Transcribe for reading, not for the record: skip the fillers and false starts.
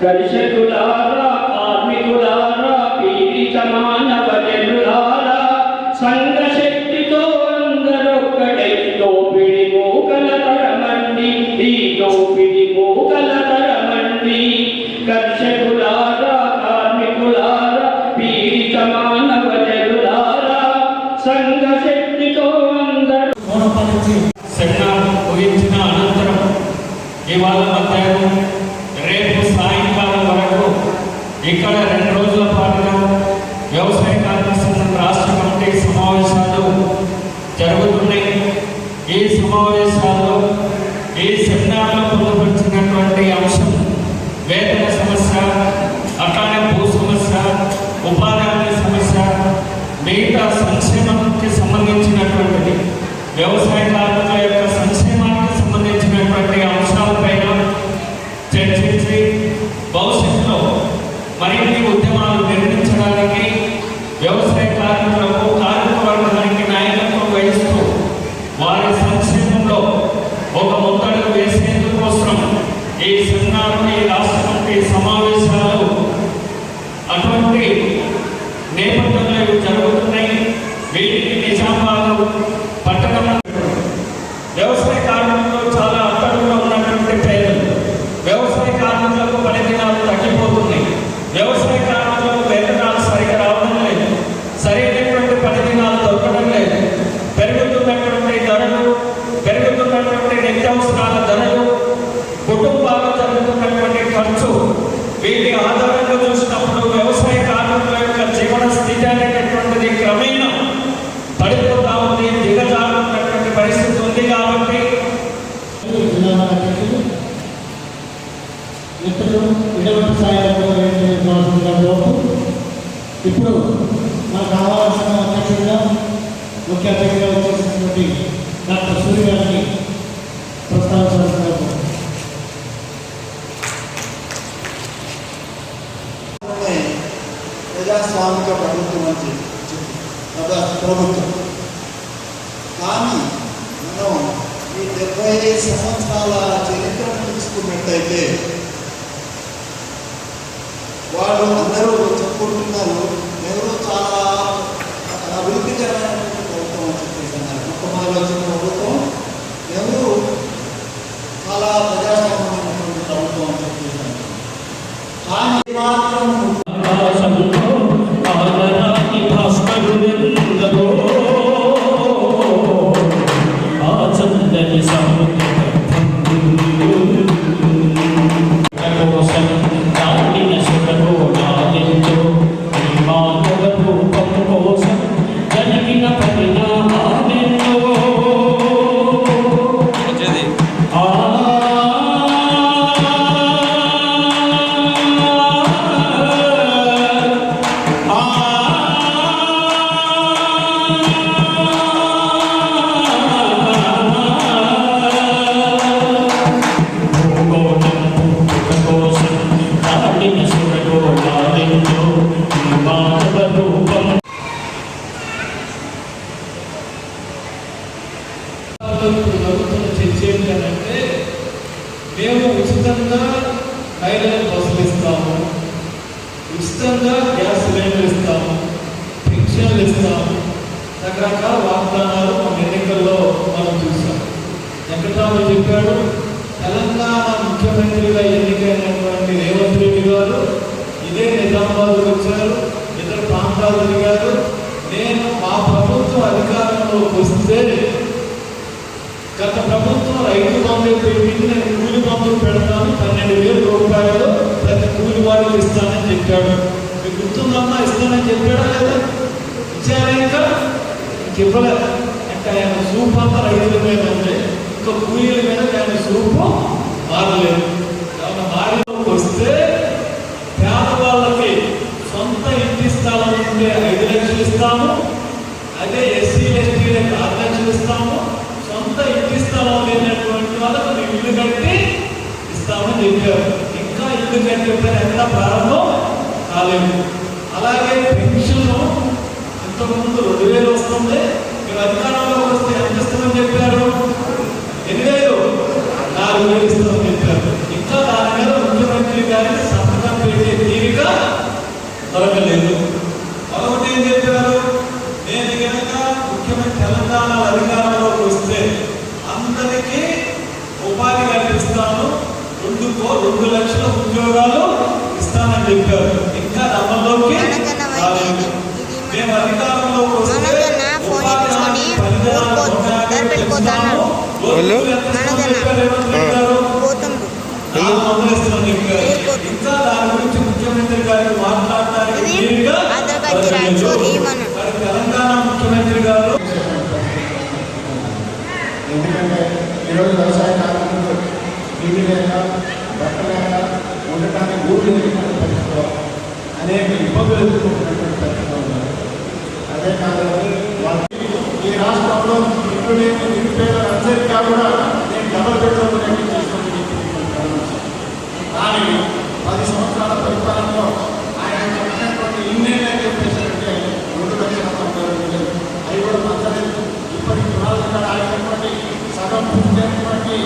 కర్షకులారా, కార్మికులారా, పీడిత మానవ జనులారా, సంఘ శక్తితో అందరొక్కడై దోపిడి మూకల తరమండి, ఈ దోపిడి మూకల తరమండి. కర్షకులారా, కార్మికులారా, పీడిత మానవ జనులారా, సంఘ శక్తితో అందరూ సెమినార్ ముగించిన అనంతరం ఇవాళ మధ్యాహ్నం రేపు సాయంకాలం వరకు ఇక్కడ 2 రోజుల పాటుగా వ్యవసాయ కార్మిక సంఘం రాష్ట్ర కమిటీ సమావేశాలు జరుగుతున్నాయి. ఈ సమావేశాల్లో ఈ సెమినార్లో పొందుపరిచినటువంటి అంశం వేతన సమస్య, అట్లానే భూ సమస్య, ఉపాధి హామీ సమస్య, మిగతా సంక్షేమానికి సంబంధించినటువంటిది వ్యవసాయ కార్మికుల యొక్క సంక్షేమానికి సంబంధించినటువంటి అంశాలపైన చర్చించి భవిష్యత్తులో మరిన్ని ఉద్యమాలు నిర్మించడానికి వ్యవసాయ కార్మికులకు, కార్మిక వర్గానికి నాయకత్వం వహిస్తూ వారి సంక్షేమంలో ఒక ముందడుగు వేసేందుకోసం ఈ సెమినార్, ఈ రాష్ట్ర కమిటీ సమావేశాలు అటువంటి నేపథ్యంలో ఇవి జరుగుతున్నాయి. వీటికి నిజామాబాద్ పట్టణం వ్యవసాయ కార్మికులు చాలా అట్టడుగులో ఉన్నటువంటి పేదలు, వ్యవసాయ కార్మికులకు పని దినాలు తగ్గిపోతున్నాయి, వ్యవసాయ కార్మికులకు వేతనాలు సరిగా రావడం లేదు, సరైనటువంటి పని దినాలు దొరకడం లేదు, పెరుగుతున్నటువంటి ధరలు, పెరుగుతున్నటువంటి నిత్యావసరాల ధరలు, కుటుంబాలు జరుగుతున్నటువంటి ఖర్చు, వీటి ఆధారంగా చూసినప్పుడు వ్యవసాయ కార్మికుల యొక్క జీవన స్థితి అనేటటువంటిది క్రమేణా పడిపోతా ఉంది, దిగజారుతున్నటువంటి పరిస్థితి ఉంది. కాబట్టి ఇప్పుడు మనకు కావాల్సిన అధ్యక్షుడిగా, ముఖ్య అతిథిగా వచ్చేసినటువంటి డాక్టర్ సూర్య గారిని ప్రస్తావించాల్సిన ప్రజాస్వామిక ప్రభుత్వం అని ప్రభుత్వం. కానీ మనం ఈ 75 సంవత్సరాల చరిత్రను తీసుకున్నట్టయితే వాళ్ళు అందరూ చెప్పుకుంటున్నారు, ఎవరు చాలా అభివృద్ధికరమైనటువంటి ప్రభుత్వం అని చెప్పేస్తున్నారు. మొట్టమొదటి వచ్చిన ప్రభుత్వం ఎవరు చాలా ప్రజాస్వామ్యమైనటువంటి ప్రభుత్వం అని చెప్పేస్తున్నారు. కానీ మాత్రం ఏంటంటే మేము ఉచితంగా మహిళలకు బస్సులు ఇస్తాము, ఉచితంగా గ్యాస్ సిలిండర్ ఇస్తాము, పెన్షన్లు ఇస్తాము, రకరకాల వాగ్దానాలు మన ఎన్నికల్లో మనం చూసాం. వెంకటరావు చెప్పాడు, తెలంగాణ ముఖ్యమంత్రిగా ఎన్నికైనటువంటి రేవంత్ రెడ్డి గారు ఇదే నిజామాబాద్కు వచ్చారు, ఇతర ప్రాంతాలు తిరిగారు. నేను మా ప్రభుత్వం అధికారంలోకి వస్తే గత ప్రభుత్వం రైతు బంధు పెట్టింది, నేను కూలి బంధువులు పెడతాను, 12,000 రూపాయలు ప్రతి కూలి వారికి ఇస్తానని చెప్పాడు. మీకు గుర్తుందమ్మా, ఇస్తానని చెప్పాడా లేదా? ఇచ్చారా? ఇంకా ఇవ్వలేదు. అంటే ఆయన సూపు అంతా రైతుల మీద ఉంది, ఇంకా కూలీల మీద ఆయన సూపు మారలేదు. మారిలోకి వస్తే పేదవాళ్ళకి సొంత ఇంటి స్థలం ఉంటే 5 లక్షలు ఇస్తాము, అదే ఎస్సీ ఎస్టీలకు 6 లక్షలు ఇస్తాము, సొంత ఇంటి స్థలం లేనటువంటి వాళ్ళకు ఇల్లు కట్టి ఇస్తామని చెప్పారు. ఇంకా ఇల్లు కట్టే పని ఎక్కడ ప్రారంభం కాలేదు. అలాగే పెన్షన్ ఇంతకుముందు 2,000 వస్తుంది, మీరు అధికారంలోకి వస్తే ఎంత ఇస్తామని చెప్పారు? 8,000, 4,000 ఇస్తామని చెప్పారు. ఇంకా దాని మీద ముఖ్యమంత్రి గారికి 2 లక్షల ఉద్యోగాలు ఇస్తానని చెప్పారు. ఇంకా అమల్లోకి రాలేదు. మేము అధికారంలోకి వస్తే ఉపాధి హామీ 10,000 ఇస్తాము. ఇంకా దాని గురించి ముఖ్యమంత్రి గారు మాట్లాడటానికి వీలుగా తెలంగాణ ముఖ్యమంత్రి గారు ఎందుకంటే ఈరోజు వ్యవసాయ కార్మికులు నీళ్ళు లేక బట్ట లేక ఉండటానికి ఊళ్ళు లేకుండా పరిస్థితిలో అనేక ఇబ్బందులు ఎదుర్కొంటున్నటువంటి పరిస్థితిలో ఉన్నారు. అదే కాదు ఈ రాష్ట్రంలో ఇల్లు లేని నిరుపేదలందరికీ కూడా నేను డబల్ బెడ్రూమ్ చేసుకుని కానీ 10 సంవత్సరాల పరిపాలనలో ఆయన చెప్పినటువంటి ఇన్నేళ్ళే చెప్పేసారంటే 2,90,000 అవి కూడా మంచలేదు. ఇప్పటికి పునాదులు కూడా ఆగినటువంటి సగం పూర్తి